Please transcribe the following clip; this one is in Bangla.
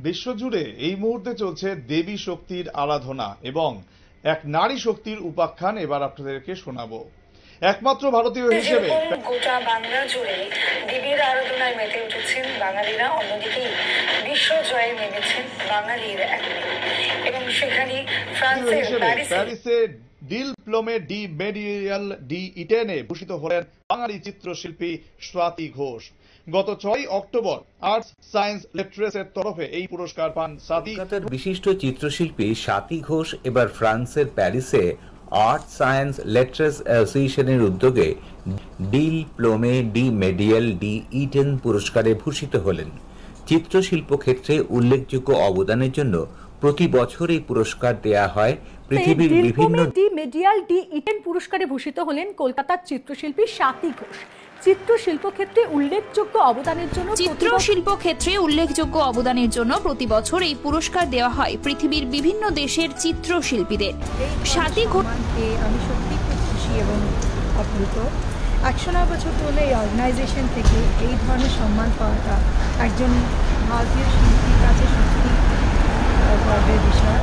বিশ্বজুড়ে এই মুহূর্তে চলছে দেবী শক্তির আরাধনা এবং এক নারী শক্তির উপাখ্যান এবার আপনাদেরকে শোনাবো। একমাত্র ভারতীয় হিসেবে গোটা বাংলা জুড়ে দেবীর আরাধনায় মেতে উঠেছেন বাঙালিরা, অন্যদিকে বিশ্ব জয়ে নেমেছেন বাঙালির এক এবং সেখানে ফ্রান্সের প্যারিসে ডিপ্লোমে ডি মেডিয়াল ডি ইটেনে ভূষিত হলেন বাঙালি চিত্রশিল্পী স্বাতী ঘোষ। গত 6 অক্টোবর আর্টস সায়েন্স লিটারেচারের তরফে এই পুরস্কার পান স্বাতী। বিশিষ্ট চিত্রশিল্পী স্বাতী ঘোষ এবার ফ্রান্সের প্যারিসে আর্ট সায়েন্স লিটারেচার অ্যাসোসিয়েশনের উদ্যোগে ডিপ্লোমে ডি মেডিয়াল ডি ইটেন পুরস্কারে ভূষিত হলেন। চিত্রশিল্প ক্ষেত্রে উল্লেখযোগ্য অবদানের জন্য প্রতি বছর এই পুরস্কার দেয়া হয়। পৃথিবীর বিভিন্ন ডি মেডিয়াল ডি ইটেন পুরস্কারে ভূষিত হলেন কলকাতার চিত্রশিল্পী স্বাতী ঘোষ। চিত্রশিল্প ক্ষেত্রে উল্লেখযোগ্য অবদানের জন্য প্রতি বছর এই পুরস্কার দেওয়া হয় পৃথিবীর বিভিন্ন দেশের চিত্রশিল্পীদের। স্বাতী ঘোষকে আমি সত্যি খুব খুশি এবং আপ্লুত। 109 বছর ধরে এই অর্গানাইজেশন থেকে এই ধরনের সম্মান পাওয়াটা একজন ভারতীয় শিল্পীর কাছে সত্যি গর্বের বিষয়।